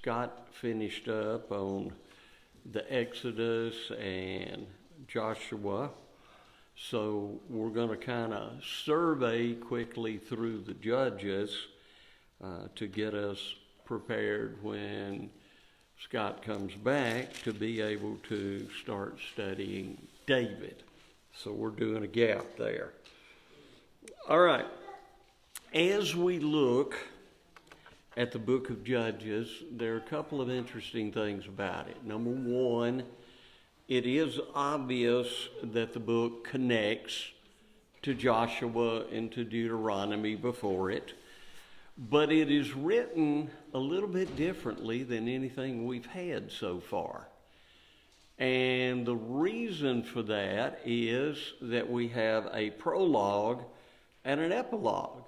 Scott finished up on the Exodus and Joshua. So we're going to kind of survey quickly through the Judges to get us prepared when Scott comes back to be able to start studying David. So we're doing a gap there. All right. As we look at the book of Judges, there are a couple of interesting things about it. Number one, it is obvious that the book connects to Joshua and to Deuteronomy before it, but it is written a little bit differently than anything we've had so far. And the reason for that is that we have a prologue and an epilogue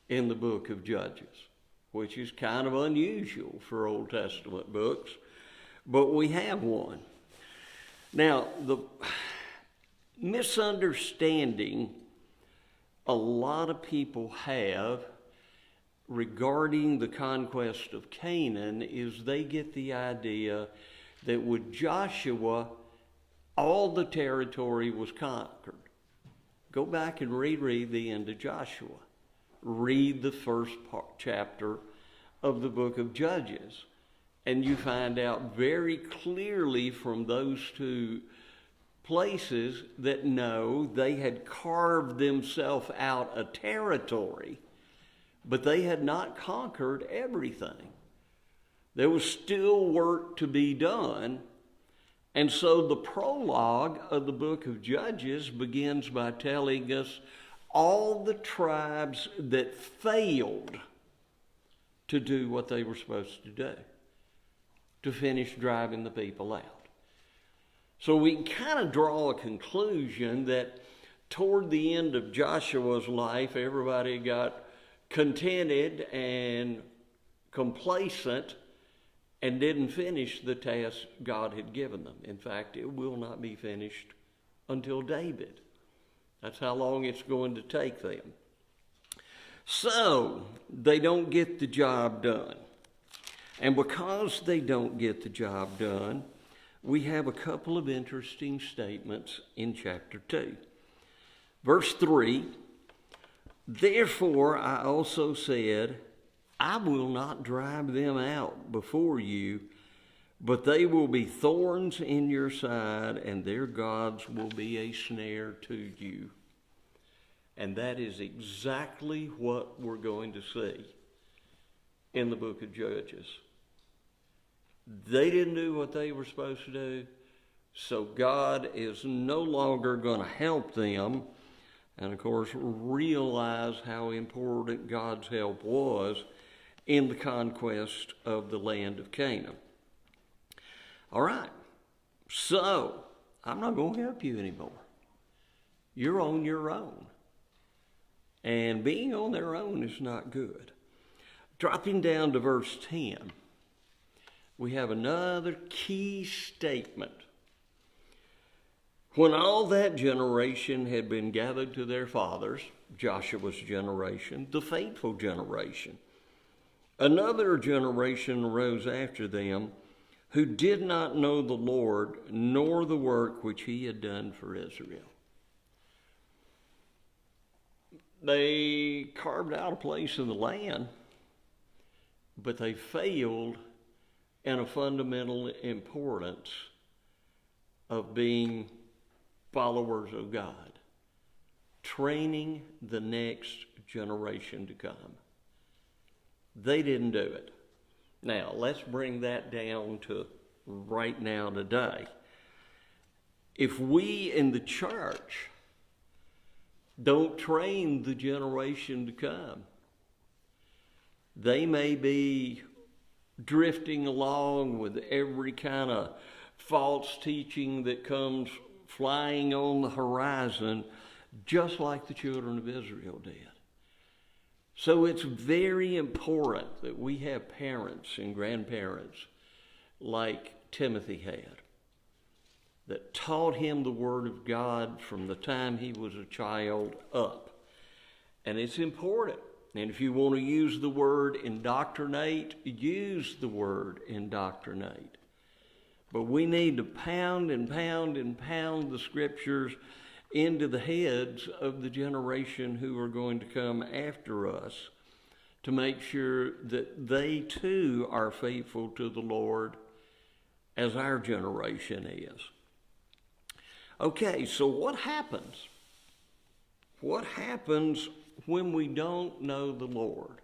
in the book of Judges, which is kind of unusual for Old Testament books, but we have one. Now, the misunderstanding a lot of people have regarding the conquest of Canaan is they get the idea that with Joshua, all the territory was conquered. Go back and reread the end of Joshua. Read the first chapter of the book of Judges, and you find out very clearly from those two places that no, they had carved themselves out a territory, but they had not conquered everything. There was still work to be done. And so the prologue of the book of Judges begins by telling us all the tribes that failed to do what they were supposed to do, to finish driving the people out. So we can kind of draw a conclusion that toward the end of Joshua's life, everybody got contented and complacent and didn't finish the task God had given them. In fact, it will not be finished until David. That's how long it's going to take them. So, they don't get the job done. And because they don't get the job done, we have a couple of interesting statements in chapter 2. Verse 3, "Therefore I also said, I will not drive them out before you, but they will be thorns in your side, and their gods will be a snare to you." And that is exactly what we're going to see in the book of Judges. They didn't do what they were supposed to do, so God is no longer going to help them. And of course, realize how important God's help was in the conquest of the land of Canaan. All right, so I'm not going to help you anymore. You're on your own. And being on their own is not good. Dropping down to verse 10, we have another key statement. "When all that generation had been gathered to their fathers," Joshua's generation, the faithful generation, "another generation arose after them who did not know the Lord nor the work which he had done for Israel." They carved out a place in the land, but they failed in a fundamental importance of being followers of God, training the next generation to come. They didn't do it. Now, let's bring that down to right now today. If we in the church don't train the generation to come, they may be drifting along with every kind of false teaching that comes flying on the horizon, just like the children of Israel did. So it's very important that we have parents and grandparents like Timothy had, that taught him the Word of God from the time he was a child up. And it's important And if you want to use the word indoctrinate, use the word indoctrinate. But we need to pound and pound and pound the scriptures into the heads of the generation who are going to come after us to make sure that they too are faithful to the Lord as our generation is. Okay, so what happens? What happens when we don't know the Lord?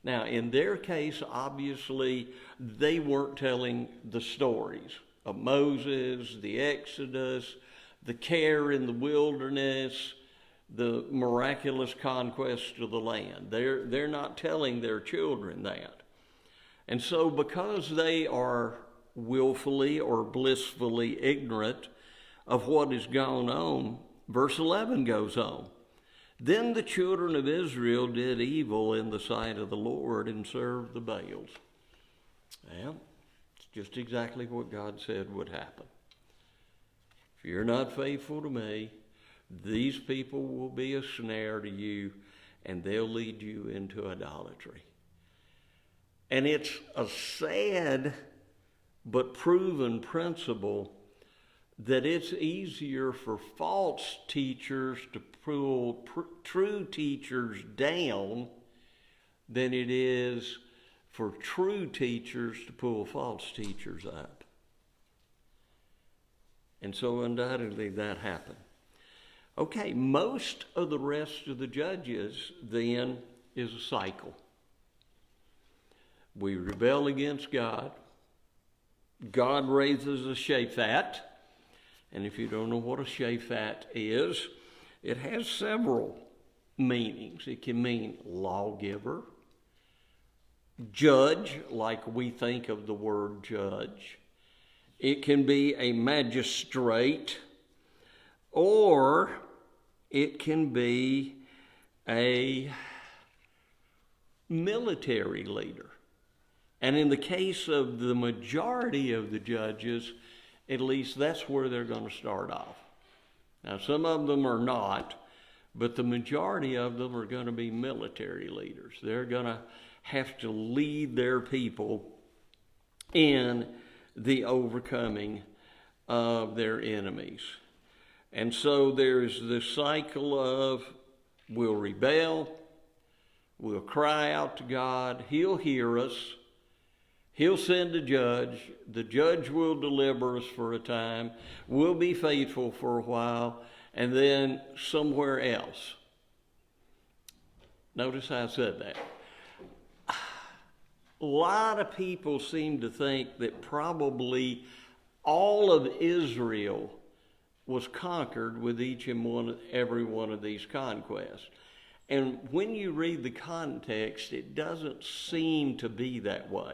Now, in their case, obviously, they weren't telling the stories of Moses, the Exodus, the care in the wilderness, the miraculous conquest of the land. They're not telling their children that. And so because they are willfully or blissfully ignorant of what has gone on, verse 11 goes on. Then the children of Israel did evil in the sight of the Lord and served the Baals. Well, it's just exactly what God said would happen. If you're not faithful to me, these people will be a snare to you, and they'll lead you into idolatry. And it's a sad but proven principle that it's easier for false teachers to pull true teachers down than it is for true teachers to pull false teachers up. And so undoubtedly that happened. Okay, most of the rest of the Judges then is a cycle. We rebel against God. God raises a Shaphat. And if you don't know what a Shaphat is, it has several meanings. It can mean lawgiver, judge, like we think of the word judge. It can be a magistrate, or it can be a military leader. And in the case of the majority of the judges, at least that's where they're going to start off. Now, some of them are not, but the majority of them are going to be military leaders. They're going to have to lead their people in the overcoming of their enemies. And so there's this cycle of we'll rebel, we'll cry out to God, He'll hear us, He'll send a judge, the judge will deliver us for a time, we'll be faithful for a while, and then somewhere else. Notice how I said that. A lot of people seem to think that probably all of Israel was conquered with each and every one of these conquests. And when you read the context, it doesn't seem to be that way.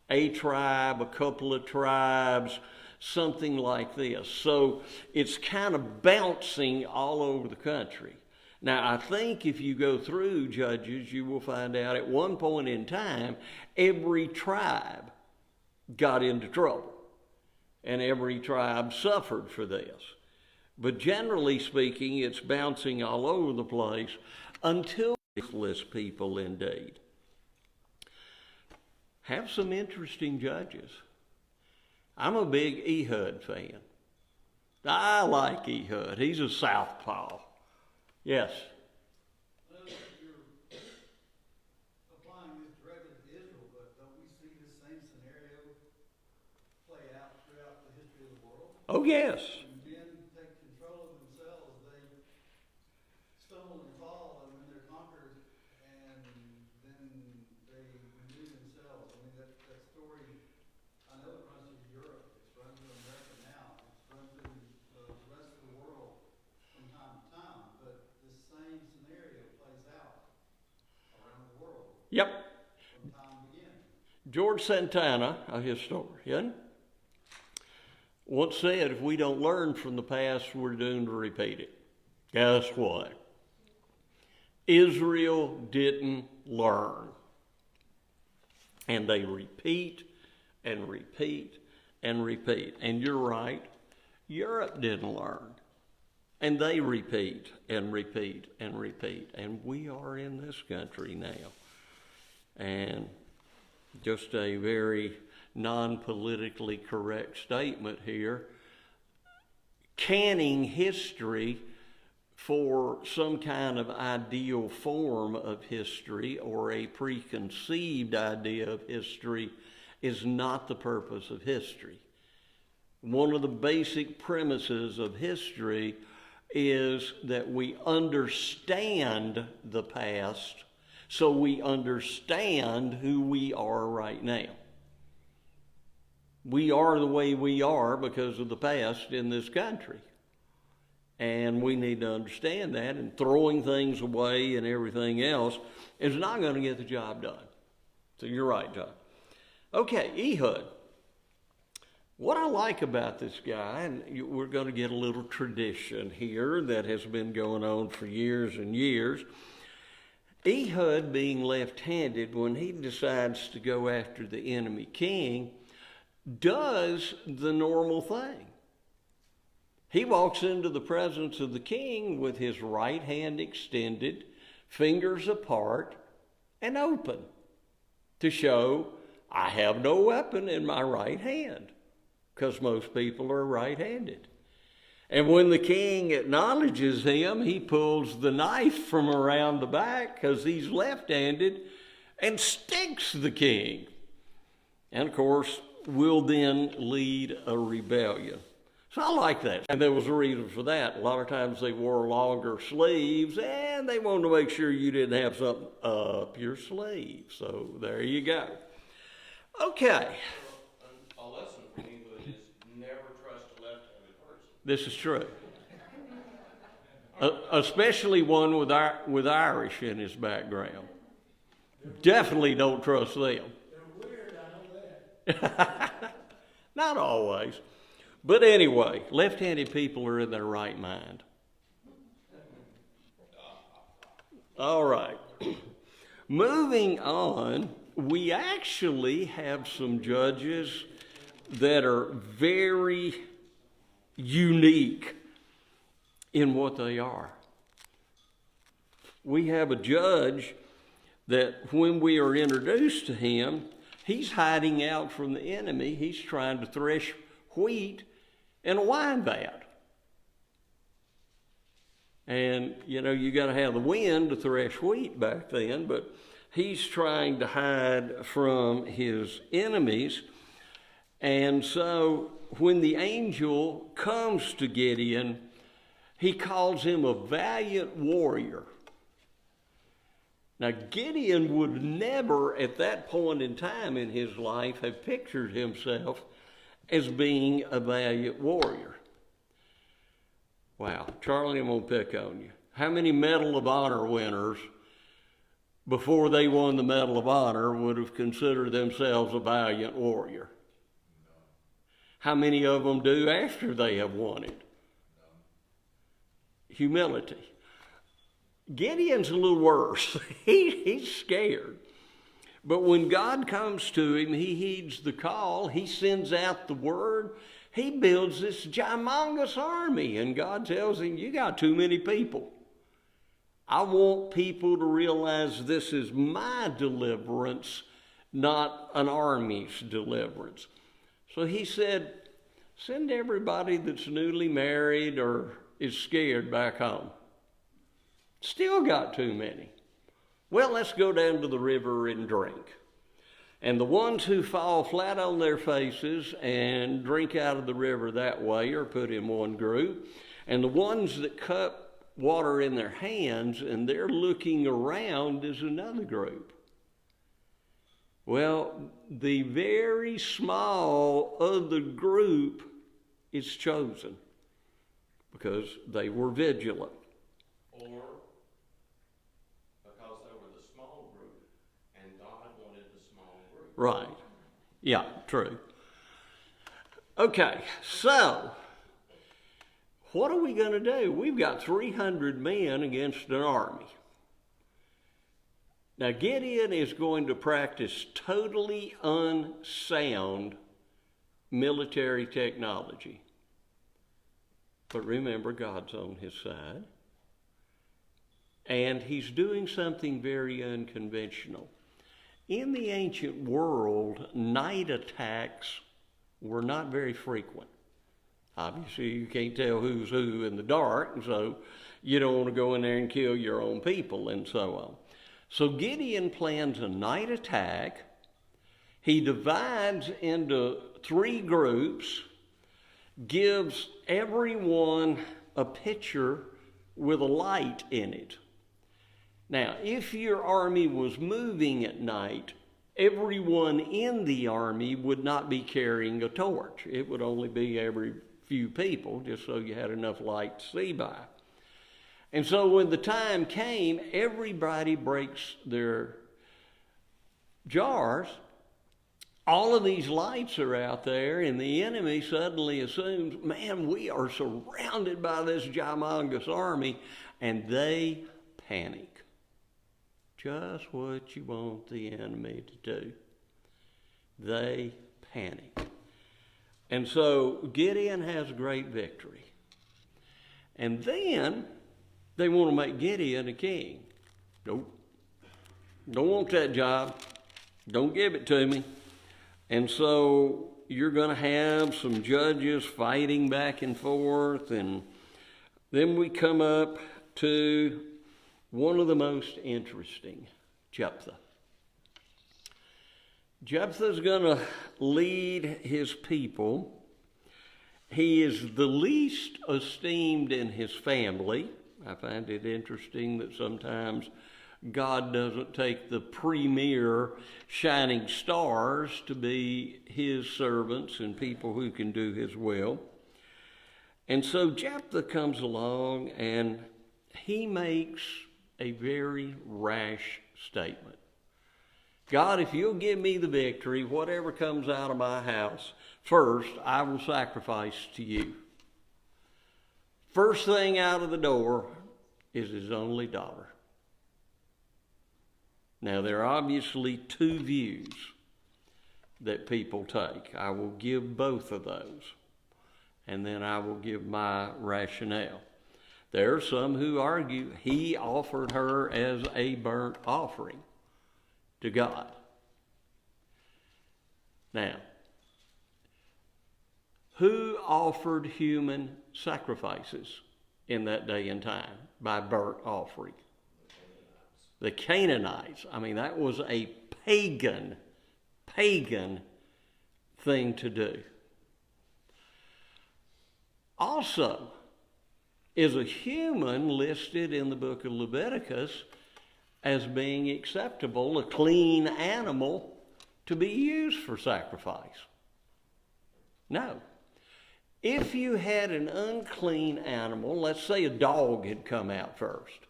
A tribe, a couple of tribes, something like this. So it's kind of bouncing all over the country. Now, I think if you go through Judges, you will find out at one point in time, every tribe got into trouble. And every tribe suffered for this. But generally speaking, it's bouncing all over the place until faithless people indeed. Have some interesting judges. I'm a big Ehud fan. I like Ehud. He's a southpaw. Yes. You're applying this directly to Israel, but don't we see the same scenario play out throughout the history of the world? Oh, yes. When men take control of themselves, they stumble and fall, and then they're conquered, and then they renew themselves. I mean, that story, I know it runs through Europe, it's run through America now, it's run through the rest of the world from time to time, but the same scenario plays out around the world. Yep. From time beginning. George Santana, a historian, once said, if we don't learn from the past, we're doomed to repeat it. Guess what? Israel didn't learn. And they repeat and repeat and repeat. And you're right, Europe didn't learn. And they repeat and repeat and repeat. And we are in this country now. And just a very non-politically correct statement here. Canning history for some kind of ideal form of history or a preconceived idea of history is not the purpose of history. One of the basic premises of history is that we understand the past so we understand who we are right now. We are the way we are because of the past in this country. And we need to understand that, and throwing things away and everything else is not going to get the job done. So you're right, John. Okay, Ehud. What I like about this guy, and we're going to get a little tradition here that has been going on for years and years. Ehud, being left-handed, when he decides to go after the enemy king, does the normal thing. He walks into the presence of the king with his right hand extended, fingers apart, and open to show, I have no weapon in my right hand, because most people are right-handed. And when the king acknowledges him, he pulls the knife from around the back, because he's left-handed, and sticks the king. And of course, will then lead a rebellion. So I like that. And there was a reason for that. A lot of times they wore longer sleeves, and they wanted to make sure you didn't have something up your sleeve. So there you go. Okay. A lesson from Ehud is never trust a left-handed person. This is true. Especially one with Irish in his background. Definitely don't trust them. They're weird, I know that. Not always. But anyway, left-handed people are in their right mind. All right. Moving on, we actually have some judges that are very unique in what they are. We have a judge that when we are introduced to him, he's hiding out from the enemy. He's trying to thresh wheat in a wine vat. And, you know, you got to have the wind to thresh wheat back then, but he's trying to hide from his enemies. And so when the angel comes to Gideon, he calls him a valiant warrior. Now, Gideon would never, at that point in time in his life, have pictured himself as being a valiant warrior. Wow, Charlie, I'm going to pick on you. How many Medal of Honor winners, before they won the Medal of Honor, would have considered themselves a valiant warrior? How many of them do after they have won it? Humility. Gideon's a little worse. He's scared. But when God comes to him, he heeds the call. He sends out the word. He builds this humongous army. And God tells him, you got too many people. I want people to realize this is my deliverance, not an army's deliverance. So he said, send everybody that's newly married or is scared back home. Still got too many. Well, let's go down to the river and drink. And the ones who fall flat on their faces and drink out of the river that way are put in one group. And the ones that cup water in their hands and they're looking around is another group. Well, the very small of the group is chosen because they were vigilant. Or because they were the small group and God wanted the small group. Right. Yeah, true. Okay, so what are we going to do? We've got 300 men against an army. Now, Gideon is going to practice totally unsound military technology. But remember, God's on his side. And he's doing something very unconventional. In the ancient world, night attacks were not very frequent. Obviously, you can't tell who's who in the dark, and so you don't want to go in there and kill your own people and so on. So Gideon plans a night attack. He divides into 3 groups, gives everyone a pitcher with a light in it. Now, if your army was moving at night, everyone in the army would not be carrying a torch. It would only be every few people, just so you had enough light to see by. And so when the time came, everybody breaks their jars. All of these lights are out there, and the enemy suddenly assumes, man, we are surrounded by this humongous army, and they panic. Just what you want the enemy to do. They panic. And so Gideon has great victory. And then they want to make Gideon a king. Nope. Don't want that job. Don't give it to me. And so you're going to have some judges fighting back and forth. And then we come up to one of the most interesting, Jephthah. Jephthah's going to lead his people. He is the least esteemed in his family. I find it interesting that sometimes God doesn't take the premier shining stars to be his servants and people who can do his will. And so Jephthah comes along and he makes a very rash statement. God, if you'll give me the victory, whatever comes out of my house, first I will sacrifice to you. First thing out of the door is his only daughter. Now, there are obviously 2 views that people take. I will give both of those, and then I will give my rationale. There are some who argue he offered her as a burnt offering to God. Now, who offered human sacrifices in that day and time by burnt offering? The Canaanites. I mean, that was a pagan thing to do. Also, is a human listed in the book of Leviticus as being acceptable, a clean animal to be used for sacrifice? No. If you had an unclean animal, let's say a dog had come out first,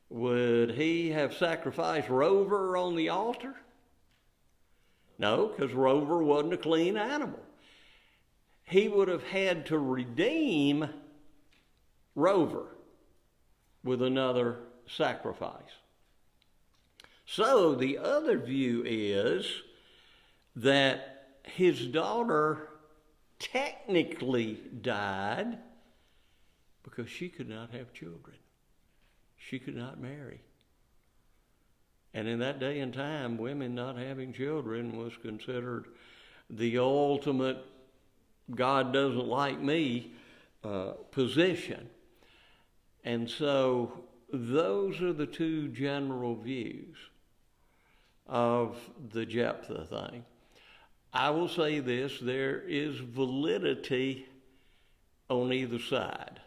would he have sacrificed Rover on the altar? No, because Rover wasn't a clean animal. He would have had to redeem Rover with another sacrifice. So the other view is that his daughter technically died because she could not have children. She could not marry. And in that day and time, women not having children was considered the ultimate God doesn't like me position. And so those are the 2 general views of the Jephthah thing. I will say this, there is validity on either side.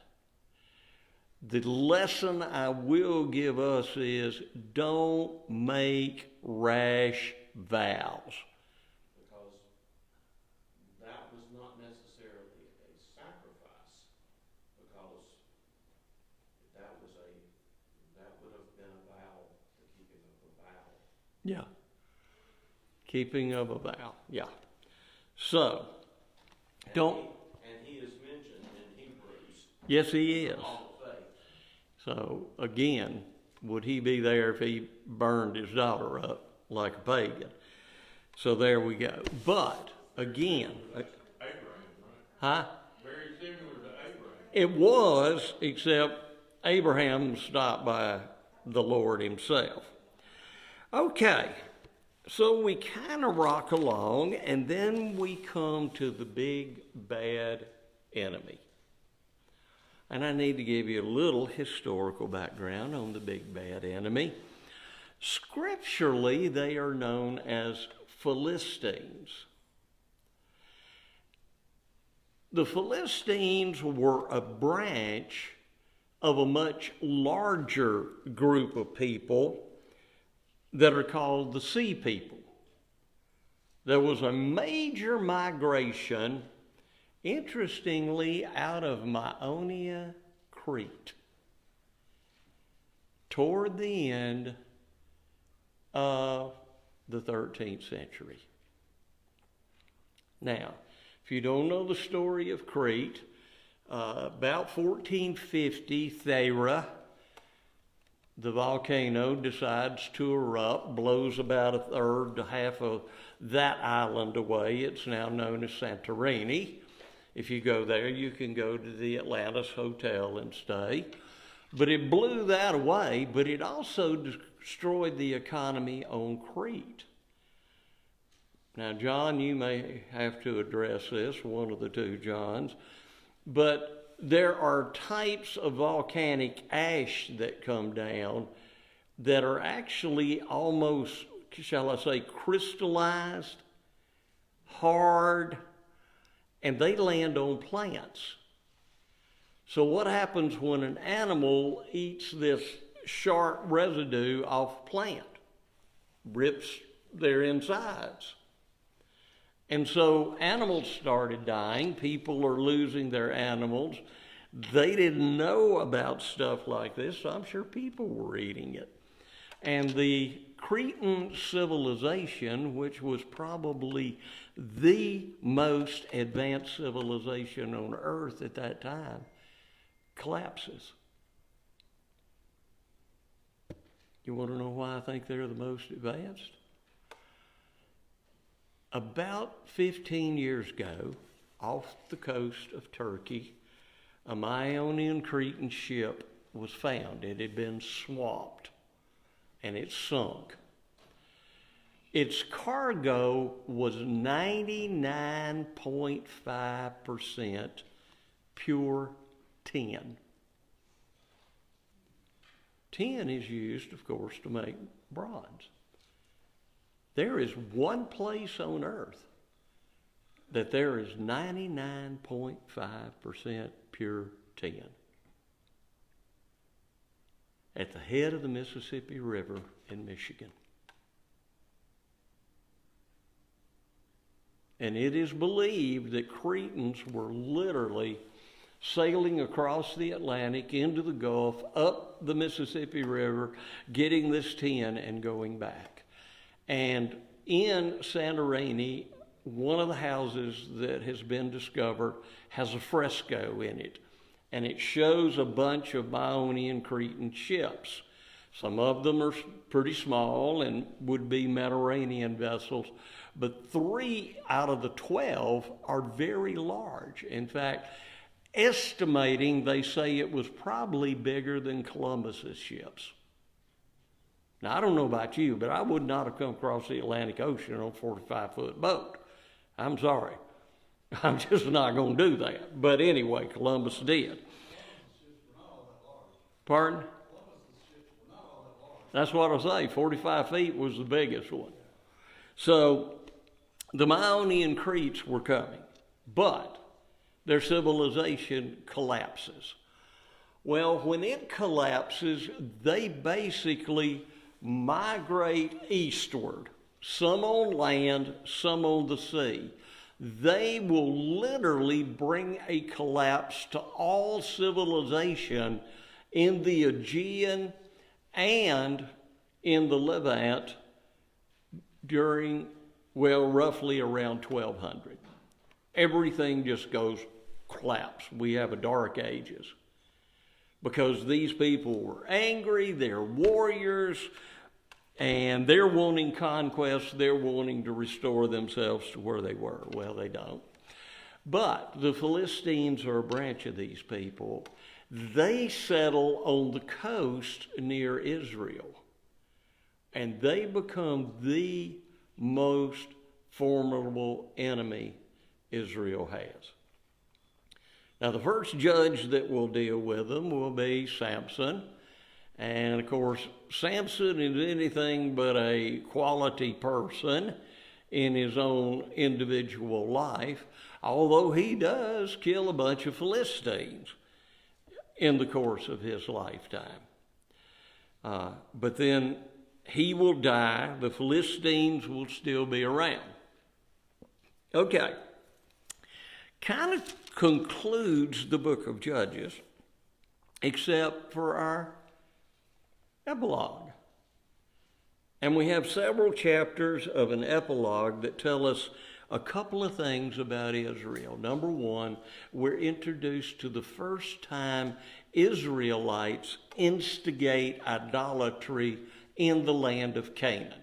The lesson I will give us is don't make rash vows. Because that was not necessarily a sacrifice, because that would have been a vow, the keeping of a vow. Yeah. Keeping of a vow, yeah. So, don't... And he is mentioned in Hebrews. Yes, he is. Hall of faith. So, again, would he be there if he burned his daughter up like a pagan? So there we go. But, again... Abraham, right? Huh? Very similar to Abraham. It was, except Abraham stopped by the Lord himself. Okay, so we kind of rock along, and then we come to the big bad enemy. And I need to give you a little historical background on the big bad enemy. Scripturally, they are known as Philistines. The Philistines were a branch of a much larger group of people that are called the Sea People. There was a major migration, interestingly, out of Ionia, Crete, toward the end of the 13th century. Now, if you don't know the story of Crete, about 1450, Thera, the volcano, decides to erupt, blows about a third to half of that island away. It's now known as Santorini. If you go there, you can go to the Atlantis Hotel and stay. But it blew that away, but it also destroyed the economy on Crete. Now, John, you may have to address this, one of the two Johns, but there are types of volcanic ash that come down that are actually almost, shall I say, crystallized, hard, and they land on plants. So what happens when an animal eats this sharp residue off a plant? Rips their insides. And so animals started dying. People are losing their animals. They didn't know about stuff like this, so I'm sure people were eating it. And the Cretan civilization, which was probably the most advanced civilization on earth at that time, collapses. You want to know why I think they're the most advanced? About 15 years ago, off the coast of Turkey, a Ionian Cretan ship was found. It had been swamped, and it sunk. Its cargo was 99.5% pure tin. Tin is used, of course, to make bronze. There is one place on earth that there is 99.5% pure tin. At the head of the Mississippi River in Michigan. And it is believed that Cretans were literally sailing across the Atlantic into the Gulf, up the Mississippi River, getting this tin and going back. And in Santorini, one of the houses that has been discovered has a fresco in it. And it shows a bunch of Ionian Cretan ships. Some of them are pretty small and would be Mediterranean vessels, but 3 out of the 12 are very large. In fact, estimating, they say it was probably bigger than Columbus's ships. Now, I don't know about you, but I would not have come across the Atlantic Ocean on a 45-foot boat. I'm sorry. I'm just not going to do that. But anyway, Columbus did. Pardon? That's what I say. 45 feet was the biggest one. So the Ionian Cretes were coming, but their civilization collapses. Well, when it collapses, they basically migrate eastward, some on land, some on the sea. They will literally bring a collapse to all civilization in the Aegean and in the Levant during, well, roughly around 1200. Everything just goes collapse. We have a dark ages. Because these people were angry, they're warriors, and they're wanting conquest, they're wanting to restore themselves to where they were. Well, they don't. But the Philistines are a branch of these people. They settle on the coast near Israel. And they become the most formidable enemy Israel has. Now, the first judge that will deal with them will be Samson. And, of course, Samson is anything but a quality person in his own individual life, although he does kill a bunch of Philistines in the course of his lifetime. But then he will die. The Philistines will still be around. Okay. Kind of concludes the book of Judges, except for our epilogue. And we have several chapters of an epilogue that tell us a couple of things about Israel. Number one, we're introduced to the first time Israelites instigate idolatry in the land of Canaan.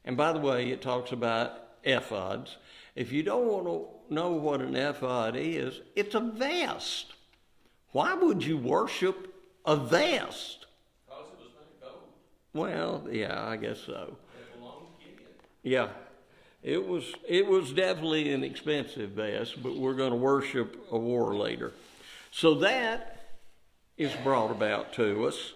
And by the way, it talks about ephods. If you don't want to know what an ephod is, it's a vest. Why would you worship a vest? Because it was made of gold. Well, yeah, I guess so. It belonged to Gideon. Yeah, it was definitely an expensive vest, but we're going to worship a war later. So that is brought about to us.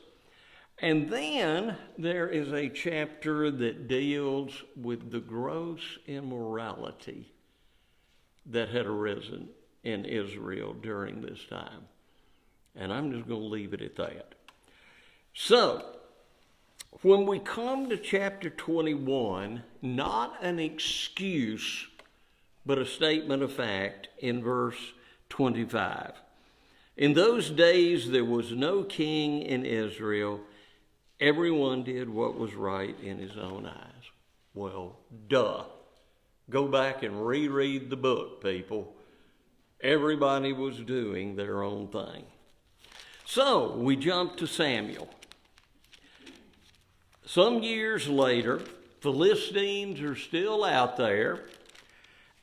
And then there is a chapter that deals with the gross immorality that had arisen in Israel during this time. And I'm just going to leave it at that. So, when we come to chapter 21, not an excuse, but a statement of fact in verse 25. In those days there was no king in Israel. Everyone did what was right in his own eyes. Well, duh. Go back and reread the book, people. Everybody was doing their own thing. So, we jump to Samuel. Some years later, Philistines are still out there.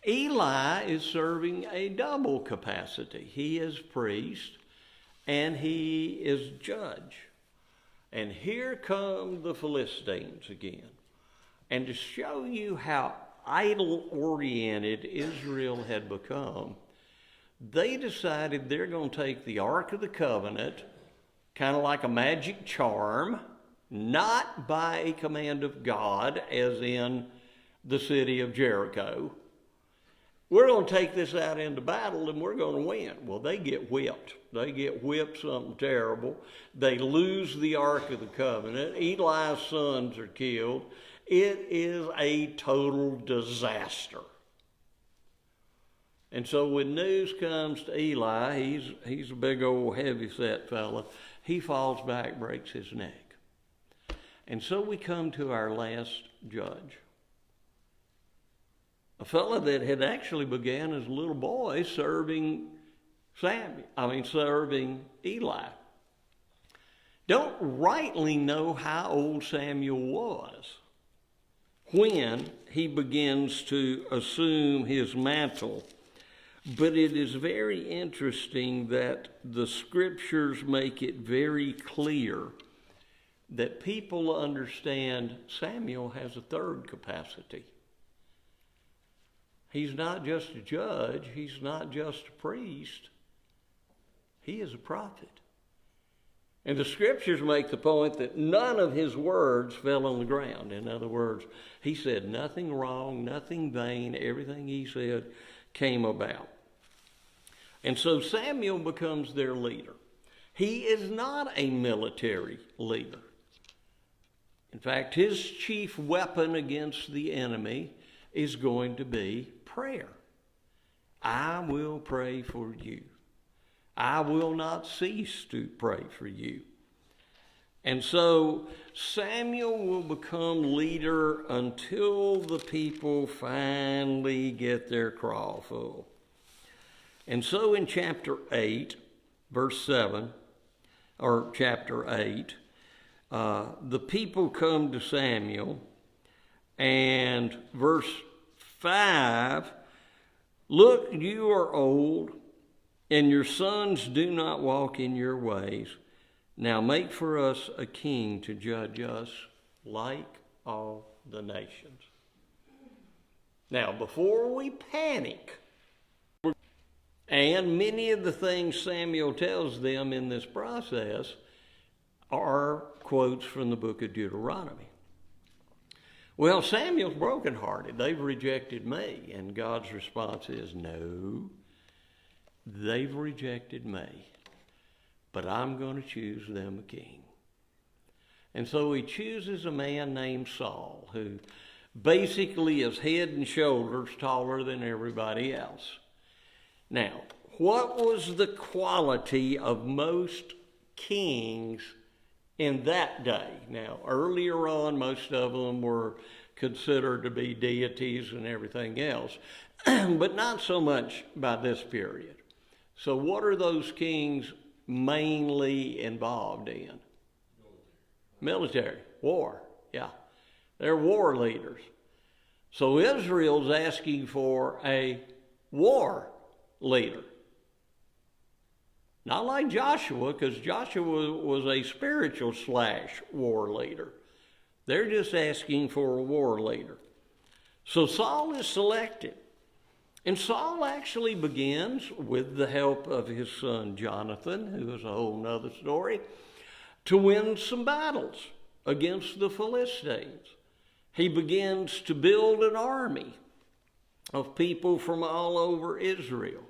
Eli is serving a double capacity. He is priest and he is judge. And here come the Philistines again. And to show you how idol-oriented Israel had become, they decided they're going to take the Ark of the Covenant, kind of like a magic charm, not by a command of God, as in the city of Jericho. We're going to take this out into battle and we're going to win. Well, they get whipped. They get whipped something terrible. They lose the Ark of the Covenant. Eli's sons are killed. It is a total disaster. And so when news comes to Eli, he's a big old heavy-set fella. He falls back, breaks his neck. And so we come to our last judge. A fella that had actually began as a little boy serving Eli. Don't rightly know how old Samuel was when he begins to assume his mantle. But it is very interesting that the scriptures make it very clear that people understand Samuel has a third capacity. He's not just a judge. He's not just a priest. He is a prophet. And the scriptures make the point that none of his words fell on the ground. In other words, he said nothing wrong, nothing vain. Everything he said came about. And so Samuel becomes their leader. He is not a military leader. In fact, his chief weapon against the enemy is going to be prayer. I will pray for you. I will not cease to pray for you. And so Samuel will become leader until the people finally get their craw full. And so in chapter 8, verse 7, or chapter 8, the people come to Samuel, and verse 5, Look, you are old, and your sons do not walk in your ways. Now make for us a king to judge us like all the nations. Now, before we panic, and many of the things Samuel tells them in this process are quotes from the book of Deuteronomy. Well, Samuel's brokenhearted. They've rejected me. And God's response is, no, they've rejected me, but I'm going to choose them a king. And so he chooses a man named Saul, who basically is head and shoulders taller than everybody else. Now, what was the quality of most kings in that day? Now, earlier on, most of them were considered to be deities and everything else, but not so much by this period. So what are those kings mainly involved in? Military, war, yeah. They're war leaders. So Israel's asking for a war leader. Not like Joshua, because Joshua was a spiritual / war leader. They're just asking for a war leader. So Saul is selected. And Saul actually begins, with the help of his son Jonathan, who is a whole nother story, to win some battles against the Philistines. He begins to build an army of people from all over Israel.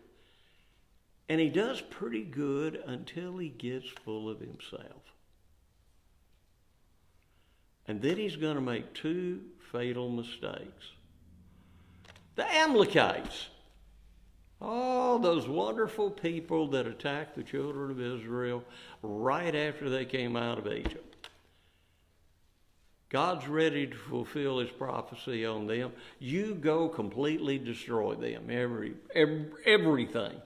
And he does pretty good until he gets full of himself. And then he's going to make 2 fatal mistakes. The Amalekites, all those wonderful people that attacked the children of Israel right after they came out of Egypt. God's ready to fulfill his prophecy on them. You go completely destroy them, everything.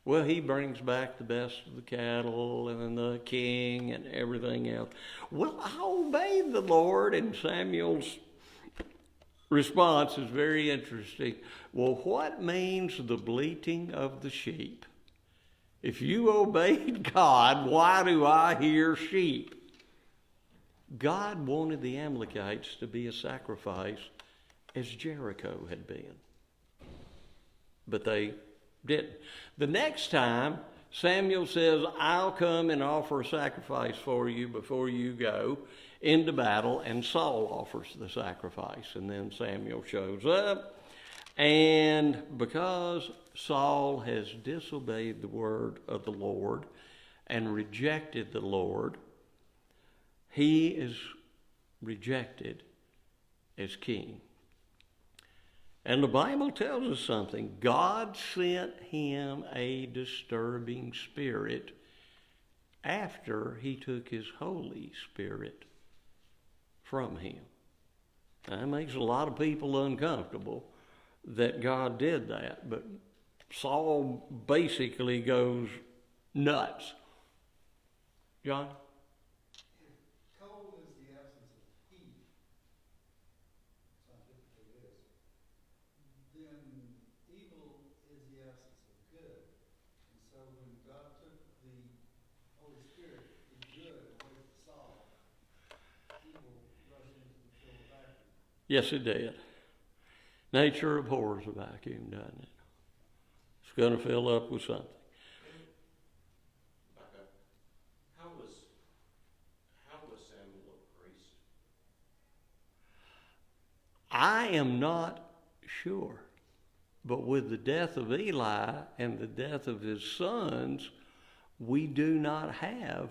Well, he brings back the best of the cattle and the king and everything else. Well, I obeyed the Lord, and Samuel's response is very interesting. Well, what means the bleating of the sheep? If you obeyed God, why do I hear sheep? God wanted the Amalekites to be a sacrifice as Jericho had been. But they didn't. The next time, Samuel says, I'll come and offer a sacrifice for you before you go into battle, and Saul offers the sacrifice. And then Samuel shows up, and because Saul has disobeyed the word of the Lord and rejected the Lord, he is rejected as king. And the Bible tells us something. God sent him a disturbing spirit after he took his Holy Spirit from him. That makes a lot of people uncomfortable that God did that, but Saul basically goes nuts. John? If cold is the absence of heat, scientifically it is, then evil is the absence of good. And so when God took the Holy Spirit, the good, away from Saul, evil rushed into the fill vacuum. Yes, it did. Nature abhors a vacuum, doesn't it? It's going to fill up with something. How was Samuel a priest? I am not sure. But with the death of Eli and the death of his sons, we do not have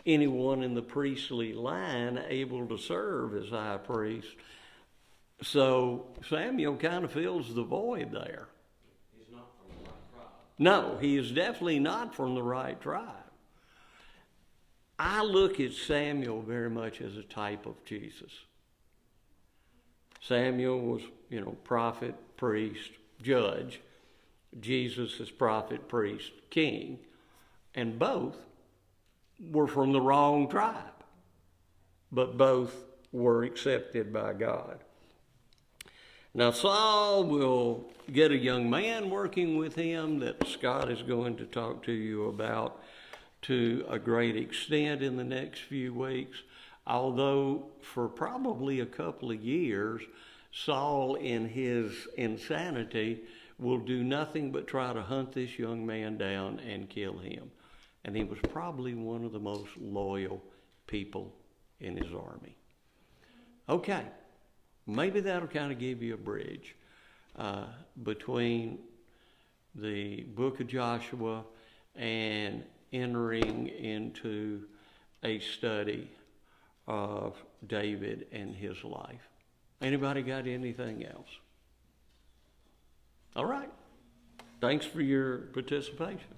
anyone in the priestly line able to serve as high priest. So Samuel kind of fills the void there. He's not from the right tribe. No, he is definitely not from the right tribe. I look at Samuel very much as a type of Jesus. Samuel was, prophet, priest, judge. Jesus is prophet, priest, king. And both were from the wrong tribe. But both were accepted by God. Now, Saul will get a young man working with him that Scott is going to talk to you about to a great extent in the next few weeks. Although for probably a couple of years, Saul, in his insanity, will do nothing but try to hunt this young man down and kill him. And he was probably one of the most loyal people in his army. Okay, maybe that'll kind of give you a bridge between the book of Joshua and entering into a study of David and his life. Anybody got anything else? All right. Thanks for your participation.